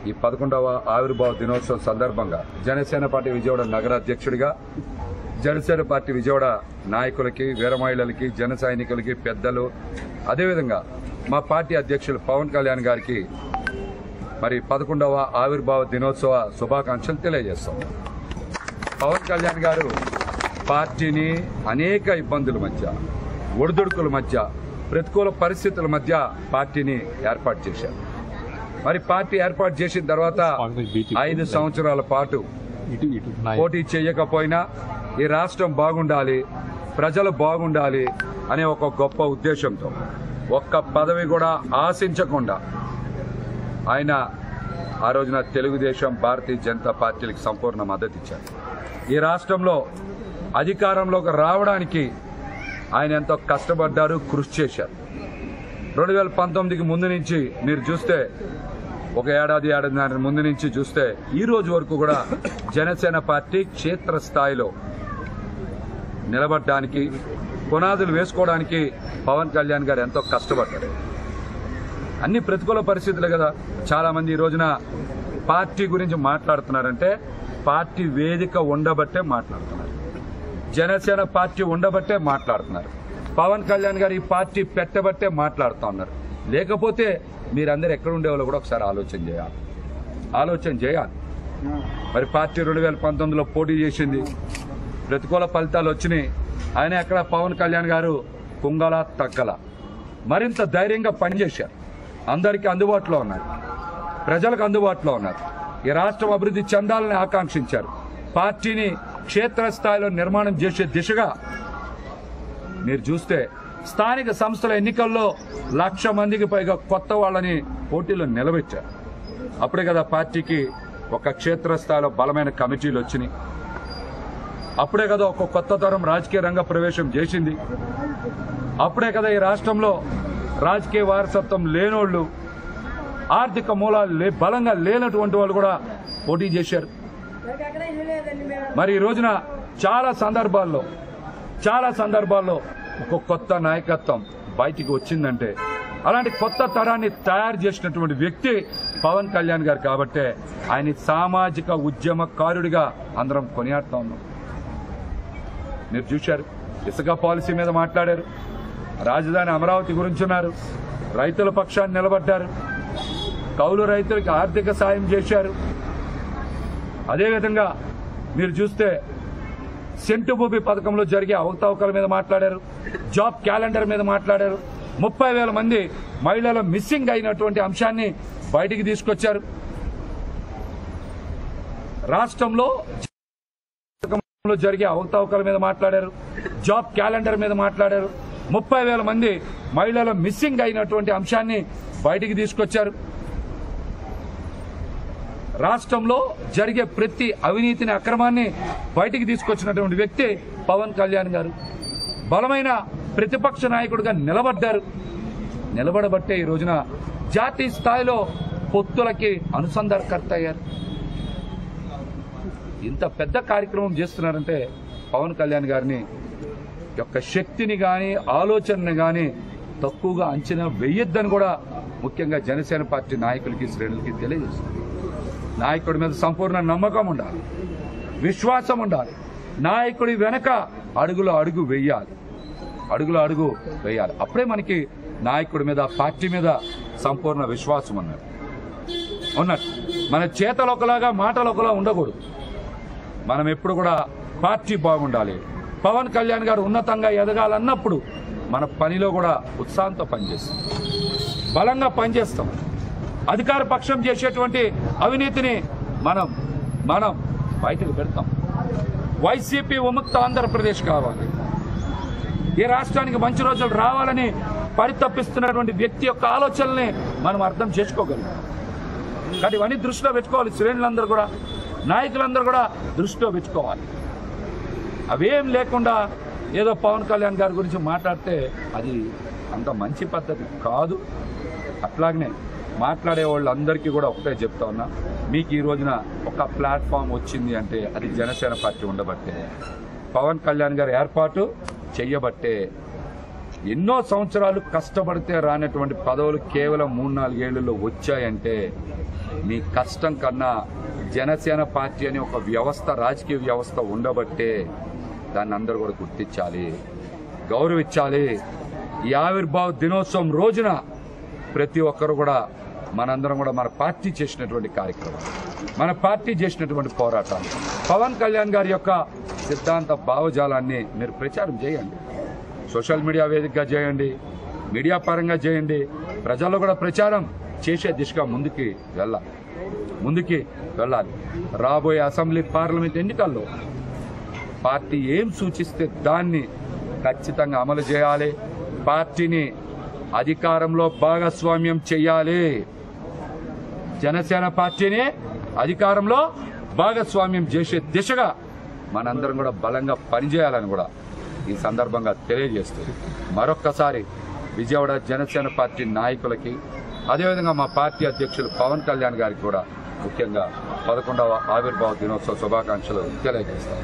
ఈ 11వ ఆవిర్భావ దినోత్సవం సందర్భంగా జనసేన పార్టీ విజయవాడ నగర అధ్యక్షుడిగా జనసేన పార్టీ విజయవాడ నాయకులకి, వీర మహిళలకి, జన సైనికులకి, పెద్దలు, అదేవిధంగా మా పార్టీ అధ్యక్షులు పవన్ కళ్యాణ్ గారికి మరి 11వ ఆవిర్భావ దినోత్సవ శుభాకాంక్షలు తెలియజేస్తాం. పవన్ కళ్యాణ్ గారు పార్టీని అనేక ఇబ్బందుల మధ్య, ఒడిదుడుకుల మధ్య, ప్రతికూల పరిస్థితుల మధ్య పార్టీని ఏర్పాటు చేశారు. మరి పార్టీ ఏర్పాటు చేసిన తర్వాత 5 సంవత్సరాల పాటు పోటీ చేయకపోయినా ఈ రాష్ట్రం బాగుండాలి, ప్రజలు బాగుండాలి అనే ఒక గొప్ప ఉద్దేశంతో ఒక్క పదవి కూడా ఆశించకుండా ఆయన ఆ రోజున తెలుగుదేశం, భారతీయ జనతా పార్టీలకు సంపూర్ణ మద్దతు ఇచ్చారు. ఈ రాష్ట్రంలో అధికారంలోకి రావడానికి ఆయన ఎంతో కష్టపడ్డారు, కృషి చేశారు. 2019కి ముందు నుంచి మీరు చూస్తే, ఒక ఏడాదిన్నర ముందు నుంచి చూస్తే ఈ రోజు వరకు కూడా జనసేన పార్టీ క్షేత్రస్థాయిలో నిలబడడానికి, పునాదులు వేసుకోవడానికి పవన్ కళ్యాణ్ గారు ఎంతో కష్టపడ్డారు. అన్ని ప్రతికూల పరిస్థితులే కదా. చాలా మంది ఈ రోజున పార్టీ గురించి మాట్లాడుతున్నారంటే పార్టీ వేదిక ఉండబట్టే మాట్లాడుతున్నారు, జనసేన పార్టీ ఉండబట్టే మాట్లాడుతున్నారు, పవన్ కళ్యాణ్ గారు ఈ పార్టీ పెట్టబట్టే మాట్లాడుతూ ఉన్నారు. లేకపోతే మీరందరూ ఎక్కడ ఉండేవాళ్ళు కూడా ఒకసారి ఆలోచన చేయాలి. మరి పార్టీ 2019లో పోటీ చేసింది, ప్రతికూల ఫలితాలు వచ్చినాయి. ఆయన ఎక్కడ పవన్ కళ్యాణ్ గారు కుంగల తగ్గల, మరింత ధైర్యంగా పనిచేశారు. అందరికీ అందుబాటులో ఉన్నారు, ప్రజలకు అందుబాటులో ఉన్నారు. ఈ రాష్ట్రం అభివృద్ధి చెందాలని ఆకాంక్షించారు. పార్టీని క్షేత్రస్థాయిలో నిర్మాణం చేసే దిశగా మీరు చూస్తే స్థానిక సంస్థల ఎన్నికల్లో 1,00,000 మందికి పైగా కొత్త వాళ్ళని పోటీలో నిలబెట్టారు. అప్పుడే కదా పార్టీకి ఒక క్షేత్రస్థాయిలో బలమైన కమిటీలు వచ్చినాయి. అప్పుడే కదా ఒక కొత్త తరం రాజకీయ రంగ ప్రవేశం చేసింది. అప్పుడే కదా ఈ రాష్ట్రంలో రాజకీయ వారసత్వం లేనోళ్లు, ఆర్థిక మూలాలు బలంగా లేనటువంటి వాళ్ళు కూడా పోటీ చేశారు. మరి ఈ రోజున చాలా సందర్భాల్లో ఒక కొత్త నాయకత్వం బయటికి వచ్చిందంటే అలాంటి కొత్త తరాన్ని తయారు చేసినటువంటి వ్యక్తి పవన్ కళ్యాణ్ గారు. కాబట్టే ఆయన సామాజిక ఉద్యమకారుడిగా అందరం కొనియాడుతా ఉన్నాం. మీరు చూశారు, ఇసుక పాలసీ మీద మాట్లాడారు, రాజధాని అమరావతి గురించి ఉన్నారు, రైతుల పక్షాన్ని నిలబడ్డారు, కౌలు రైతులకు ఆర్థిక సాయం చేశారు. అదేవిధంగా మీరు చూస్తే సెంటు భూమి పథకంలో జరిగే అవకతవకల మీద మాట్లాడారు, జాబ్ క్యాలెండర్ మీద మాట్లాడారు, 30,000 మంది మహిళలు మిస్సింగ్ అయినటువంటి అంశాన్ని బయటికి తీసుకొచ్చారు. రాష్ట్రంలో జరిగే అవకతవకల మీద మాట్లాడారు, జాబ్ క్యాలెండర్ మీద మాట్లాడారు, 30,000 మంది మహిళలు మిస్సింగ్ అయినటువంటి అంశాన్ని బయటికి తీసుకొచ్చారు. రాష్ట్రంలో జరిగే ప్రతి అవినీతిని, అక్రమాన్ని బయటికి తీసుకొచ్చినటువంటి వ్యక్తి పవన్ కళ్యాణ్ గారు. బలమైన ప్రతిపక్ష నాయకుడిగా నిలబడబట్టే ఈ రోజున జాతీయ స్థాయిలో పొత్తులకి అనుసంధానకర్త అయ్యారు. ఇంత పెద్ద కార్యక్రమం చేస్తున్నారంటే పవన్ కళ్యాణ్ గారిని యొక్క శక్తిని కానీ, ఆలోచనని కానీ తక్కువగా అంచనా వేయొద్దని కూడా ముఖ్యంగా జనసేన పార్టీ నాయకులకి, శ్రేణులకి తెలియజేస్తుంది. నాయకుడి మీద సంపూర్ణ నమ్మకం ఉండాలి, విశ్వాసం ఉండాలి. నాయకుడి వెనక అడుగు వేయాలి. అప్పుడే మనకి నాయకుడి మీద, పార్టీ మీద సంపూర్ణ విశ్వాసం ఉన్నట్టు. మన చేతలు ఒకలాగా, మాటలు ఒకలా ఉండకూడదు. మనం ఎప్పుడు కూడా పార్టీ బాగుండాలి, పవన్ కళ్యాణ్ గారు ఉన్నతంగా ఎదగాలన్నప్పుడు మన పనిలో కూడా ఉత్సాహంతో పనిచేస్తాం, బలంగా పనిచేస్తాం. అధికార పక్షం చేసేటువంటి అవినీతిని మనం బయటకు పెడతాం. వైసీపీ విముక్త ఆంధ్రప్రదేశ్ కావాలి, ఈ రాష్ట్రానికి మంచి రోజులు రావాలని పరితపిస్తున్నటువంటి వ్యక్తి యొక్క ఆలోచనల్ని మనం అర్థం చేసుకోగలం. కానీ ఇవన్నీ దృష్టిలో పెట్టుకోవాలి. శ్రేణులందరూ కూడా, నాయకులందరూ కూడా దృష్టిలో పెట్టుకోవాలి. అవేం లేకుండా ఏదో పవన్ కళ్యాణ్ గారి గురించి మాట్లాడితే అది అంత మంచి పద్ధతి కాదు. అట్లాగనే మాట్లాడే వాళ్ళందరికీ కూడా ఒకటే చెప్తా ఉన్నా, మీకు ఈ రోజున ఒక ప్లాట్ఫామ్ వచ్చింది అంటే అది జనసేన పార్టీ ఉండబట్టే, పవన్ కళ్యాణ్ గారు ఏర్పాటు చెయ్యబట్టే. ఎన్నో సంవత్సరాలు కష్టపడితే రానటువంటి పదవులు కేవలం 3-4 ఏళ్లలో వచ్చాయంటే మీ కష్టం కన్నా జనసేన పార్టీ అనే ఒక వ్యవస్థ, రాజకీయ వ్యవస్థ ఉండబట్టే దాన్ని అందరూ కూడా గుర్తించాలి, గౌరవించాలి. ఈ ఆవిర్భావ దినోత్సవం రోజున ప్రతి ఒక్కరు కూడా మనందరం కూడా మన పార్టీ చేసినటువంటి కార్యక్రమం, మన పార్టీ చేసినటువంటి పోరాటాలు, పవన్ కళ్యాణ్ గారి యొక్క సిద్ధాంత భావజాలాన్ని మీరు ప్రచారం చేయండి. సోషల్ మీడియా వేదికగా చేయండి, మీడియా పరంగా చేయండి. ప్రజల్లో కూడా ప్రచారం చేసే దిశగా ముందుకి వెళ్ళాలి. రాబోయే అసెంబ్లీ, పార్లమెంట్ ఎన్నికల్లో పార్టీ ఏం సూచిస్తే దాన్ని ఖచ్చితంగా అమలు చేయాలి. పార్టీని అధికారంలో భాగస్వామ్యం చేయాలి. జనసేన పార్టీని అధికారంలో భాగస్వామ్యం చేసే దిశగా మనందరం కూడా బలంగా పనిచేయాలని కూడా ఈ సందర్భంగా తెలియజేస్తుంది. మరొక్కసారి విజయవాడ జనసేన పార్టీ నాయకులకి, అదేవిధంగా మా పార్టీ అధ్యక్షులు పవన్ కళ్యాణ్ గారికి కూడా ముఖ్యంగా 11వ ఆవిర్భావ దినోత్సవ శుభాకాంక్షలు తెలియజేస్తాం.